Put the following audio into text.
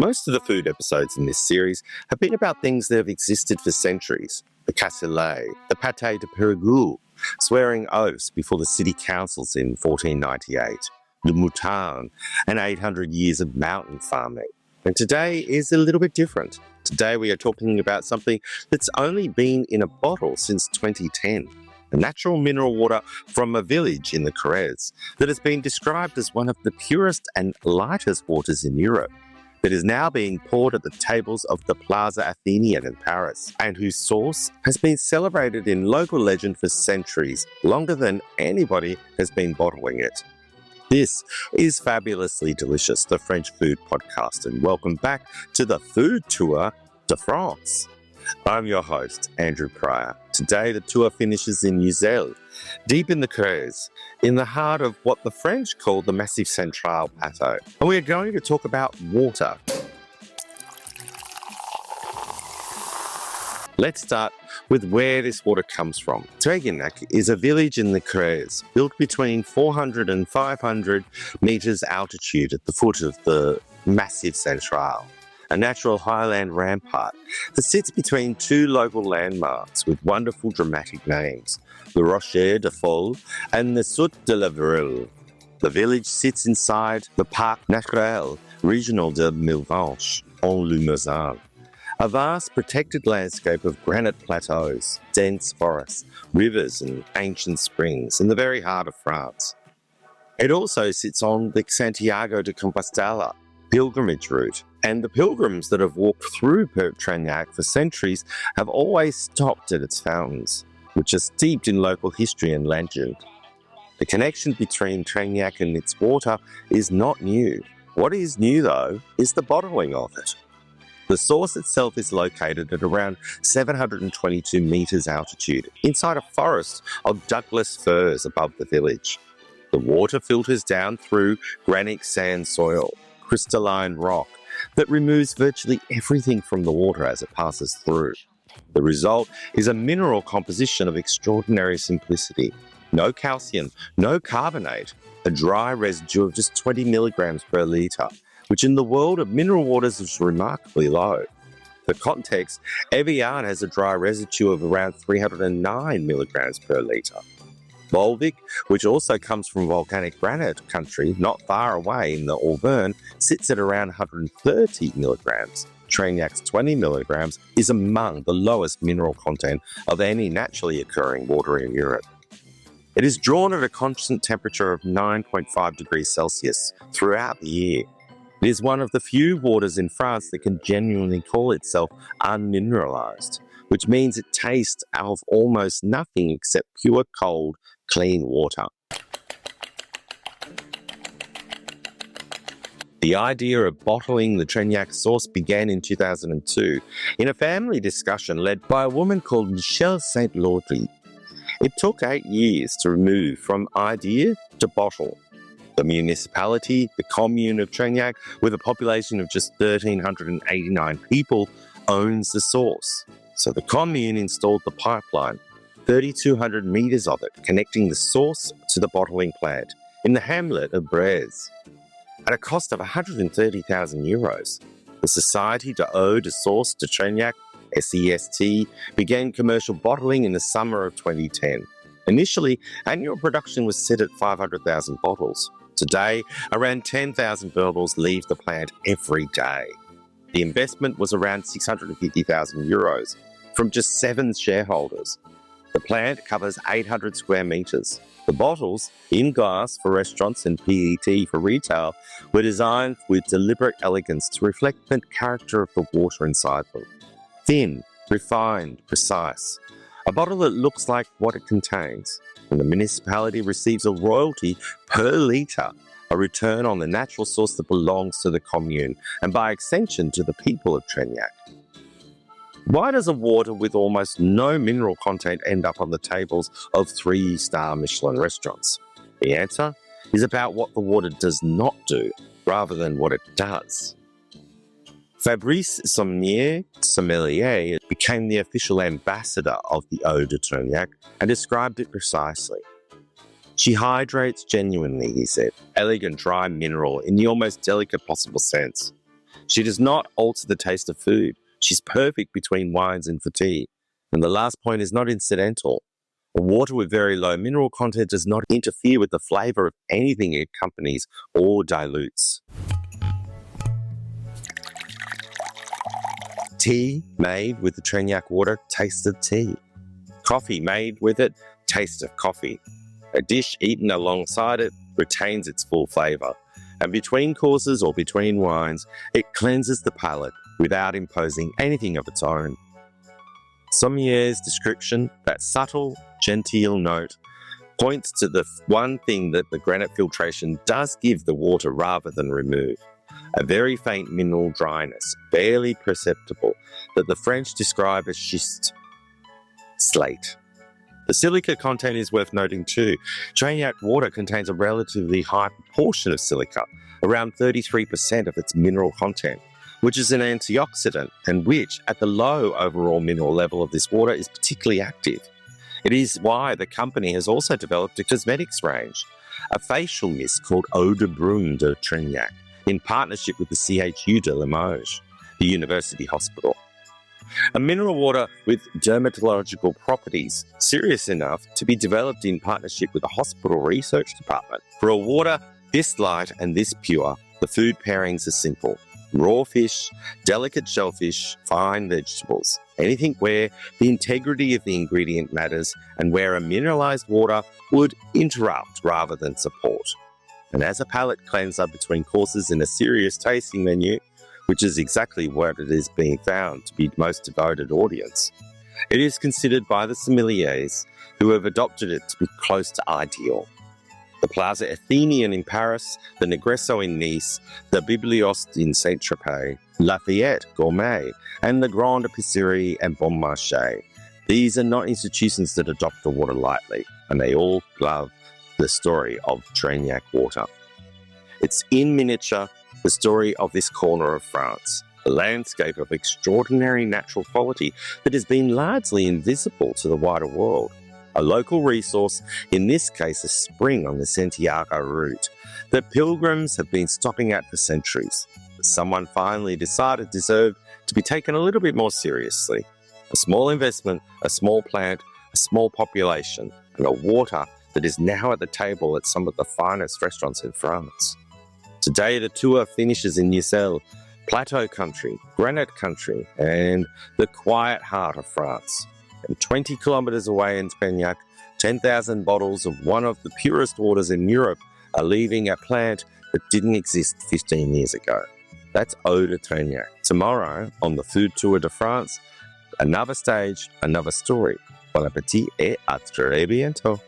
Most of the food episodes in this series have been about things that have existed for centuries. The cassoulet, the pâté de Périgueux, swearing oaths before the city councils in 1498, the moutarde, and 800 years of mountain farming. And today is a little bit different. Today we are talking about something that's only been in a bottle since 2010. A natural mineral water from a village in the Corrèze that has been described as one of the purest and lightest waters in Europe, that is now being poured at the tables of the Plaza Athénée in Paris, and whose source has been celebrated in local legend for centuries, longer than anybody has been bottling it. This is Fabulously Delicious, the French food podcast, and welcome back to the Food Tour de France. I'm your host, Andrew Pryor. Today the tour finishes in Ussel, deep in the Corrèze, in the heart of what the French call the Massif Central Plateau. And we are going to talk about water. Let's start with where this water comes from. Treignac is a village in the Corrèze, built between 400 and 500 meters altitude at the foot of the Massif Central, a natural highland rampart that sits between two local landmarks with wonderful dramatic names, the Rocher de Folle and the Soute de la Vrille. The village sits inside the Parc Naturel Regional de Millevaches en Limousin, a vast protected landscape of granite plateaus, dense forests, rivers and ancient springs in the very heart of France. It also sits on the Santiago de Compostela pilgrimage route, and the pilgrims that have walked through Eau de Treignac for centuries have always stopped at its fountains, which are steeped in local history and legend. The connection between Treignac and its water is not new. What is new, though, is the bottling of it. The source itself is located at around 722 meters altitude, inside a forest of Douglas firs above the village. The water filters down through granitic sand soil, crystalline rock, that removes virtually everything from the water as it passes through. The result is a mineral composition of extraordinary simplicity. No calcium, no carbonate, a dry residue of just 20 milligrams per litre, which in the world of mineral waters is remarkably low. For context, Evian has a dry residue of around 309 milligrams per litre. Volvic, which also comes from volcanic granite country not far away in the Auvergne, sits at around 130 milligrams. Treignac's 20 milligrams is among the lowest mineral content of any naturally occurring water in Europe. It is drawn at a constant temperature of 9.5 degrees Celsius throughout the year. It is one of the few waters in France that can genuinely call itself unmineralized, which means it tastes of almost nothing except pure, cold, clean water. The idea of bottling the Treignac source began in 2002 in a family discussion led by a woman called Michelle Saint-Laudry. It took 8 years to move from idea to bottle. The municipality, the commune of Treignac, with a population of just 1,389 people, owns the source. So the commune installed the pipeline, 3,200 meters of it, connecting the source to the bottling plant in the hamlet of Purest. At a cost of 130,000 euros, the Société d'Eau de Source de Treignac, SEST, began commercial bottling in the summer of 2010. Initially, annual production was set at 500,000 bottles. Today, around 10,000 bottles leave the plant every day. The investment was around 650,000 euros from just 7 shareholders. The plant covers 800 square meters. The bottles, in glass for restaurants and PET for retail, were designed with deliberate elegance to reflect the character of the water inside them. Thin, refined, precise. A bottle that looks like what it contains. And the municipality receives a royalty per litre, a return on the natural source that belongs to the commune, and by extension to the people of Treignac. Why does a water with almost no mineral content end up on the tables of 3-star Michelin restaurants? The answer is about what the water does not do, rather than what it does. Fabrice Sommelier became the official ambassador of the Eau de Treignac and described it precisely. She hydrates genuinely, he said, elegant dry mineral in the almost delicate possible sense. She does not alter the taste of food. She's perfect between wines and for tea. And the last point is not incidental. A water with very low mineral content does not interfere with the flavour of anything it accompanies or dilutes. Tea made with the Treignac water tastes of tea. Coffee made with it tastes of coffee. A dish eaten alongside it retains its full flavour. And between courses or between wines, it cleanses the palate without imposing anything of its own. Sommelier's description, that subtle, genteel note, points to the one thing that the granite filtration does give the water rather than remove. A very faint mineral dryness, barely perceptible, that the French describe as schist, slate. The silica content is worth noting too. Treignac water contains a relatively high proportion of silica, around 33% of its mineral content, which is an antioxidant and which, at the low overall mineral level of this water, is particularly active. It is why the company has also developed a cosmetics range, a facial mist called Eau de Treignac, in partnership with the CHU de Limoges, the university hospital. A mineral water with dermatological properties serious enough to be developed in partnership with a hospital research department. For a water this light and this pure, the food pairings are simple. Raw fish, delicate shellfish, fine vegetables. Anything where the integrity of the ingredient matters and where a mineralized water would interrupt rather than support. And as a palate cleanser between courses in a serious tasting menu, which is exactly what it is being found to be most devoted audience, it is considered by the sommeliers who have adopted it to be close to ideal. The Plaza Athénée in Paris, the Negresco in Nice, the Bibliost in Saint-Tropez, Lafayette Gourmet, and the Grande Épicerie and Bon Marché. These are not institutions that adopt the water lightly, and they all love the story of Treignac water. It's in miniature the story of this corner of France, a landscape of extraordinary natural quality that has been largely invisible to the wider world. A local resource, in this case a spring on the Santiago route, that pilgrims have been stopping at for centuries, but someone finally decided deserved to be taken a little bit more seriously. A small investment, a small plant, a small population, and a water that is now at the table at some of the finest restaurants in France. Today the tour finishes in Ussel, plateau country, granite country, and the quiet heart of France. And 20 kilometres away in Treignac, 10,000 bottles of one of the purest waters in Europe are leaving a plant that didn't exist 15 years ago. That's Eau de Treignac. Tomorrow, on the Food Tour de France, another stage, another story. Bon appétit et à très bientôt.